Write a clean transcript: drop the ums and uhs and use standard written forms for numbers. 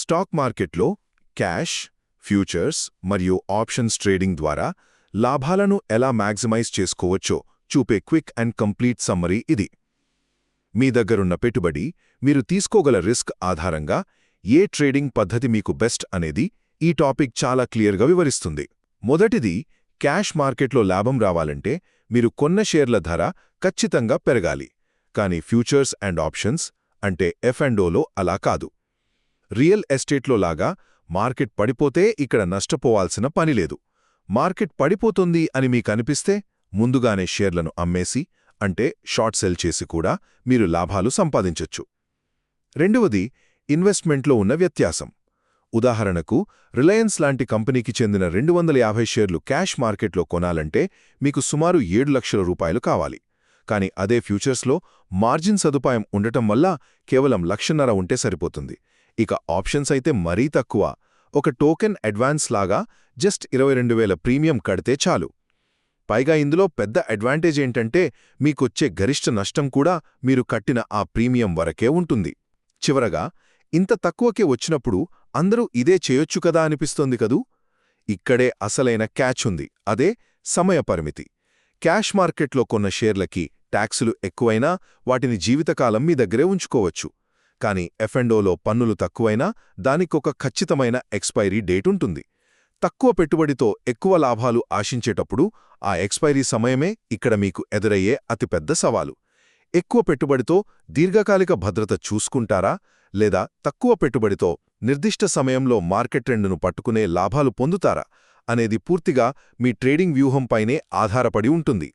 Stock మార్కెట్లో cash, futures మరియు options trading ద్వారా లాభాలను ఎలా మ్యాక్సిమైజ్ చేసుకోవచ్చో చూపే క్విక్ అండ్ కంప్లీట్ సమ్మరీ ఇది. మీ దగ్గరున్న పెట్టుబడి, మీరు తీసుకోగల రిస్క్ ఆధారంగా ఏ ట్రేడింగ్ పద్ధతి మీకు బెస్ట్ అనేది ఈ టాపిక్ చాలా క్లియర్గా వివరిస్తుంది. మొదటిది, క్యాష్ మార్కెట్లో లాభం రావాలంటే మీరు కొన్న షేర్ల ధర ఖచ్చితంగా పెరగాలి. కానీ ఫ్యూచర్స్ అండ్ ఆప్షన్స్ అంటే ఎఫ్&ఓలో అలా కాదు. రియల్ ఎస్టేట్లో లాగా మార్కెట్ పడిపోతే ఇక్కడ నష్టపోవాల్సిన పనిలేదు. మార్కెట్ పడిపోతుంది అని మీకనిపిస్తే ముందుగానే షేర్లను అమ్మేసి, అంటే షార్ట్ సెల్ చేసి కూడా మీరు లాభాలు సంపాదించొచ్చు. రెండవది, ఇన్వెస్ట్మెంట్లో ఉన్న వ్యత్యాసం. ఉదాహరణకు, రిలయన్స్ లాంటి కంపెనీకి చెందిన 250 షేర్లు క్యాష్ మార్కెట్లో కొనాలంటే మీకు సుమారు 7 లక్షల రూపాయలు కావాలి. కానీ అదే ఫ్యూచర్స్లో మార్జిన్ సదుపాయం ఉండటం వల్ల కేవలం 1.5 లక్షలు ఉంటే సరిపోతుంది. ఇక ఆప్షన్స్ అయితే మరీ తక్కువ. ఒక టోకెన్ అడ్వాన్స్ లాగా జస్ట్ 22,000 ప్రీమియం కడితే చాలు. పైగా ఇందులో పెద్ద అడ్వాంటేజ్ ఏంటంటే మీకొచ్చే గరిష్ట నష్టం కూడా మీరు కట్టిన ఆ ప్రీమియం వరకే ఉంటుంది. చివరగా, ఇంత తక్కువకే వచ్చినప్పుడు అందరూ ఇదే చేయొచ్చు కదా అనిపిస్తోంది కదూ? ఇక్కడే అసలైన క్యాచ్ ఉంది. అదే సమయ పరిమితి. క్యాష్ మార్కెట్లో కొన్న షేర్లకి ట్యాక్సులు ఎక్కువైనా వాటిని జీవితకాలం మీ దగ్గరే ఉంచుకోవచ్చు. కానీ ఎఫ్&ఓలో పన్నులు తక్కువైనా దానికొక ఖచ్చితమైన ఎక్స్పైరీ డేట్ ఉంటుంది. తక్కువ పెట్టుబడితో ఎక్కువ లాభాలు ఆశించేటప్పుడు ఆ ఎక్స్పైరీ సమయమే ఇక్కడ మీకు ఎదురయ్యే అతిపెద్ద సవాలు. ఎక్కువ పెట్టుబడితో దీర్ఘకాలిక భద్రత చూసుకుంటారా, లేదా తక్కువ పెట్టుబడితో నిర్దిష్ట సమయంలో మార్కెట్ ట్రెండ్ను పట్టుకునే లాభాలు పొందుతారా అనేది పూర్తిగా మీ ట్రేడింగ్ వ్యూహంపైనే ఆధారపడి ఉంటుంది.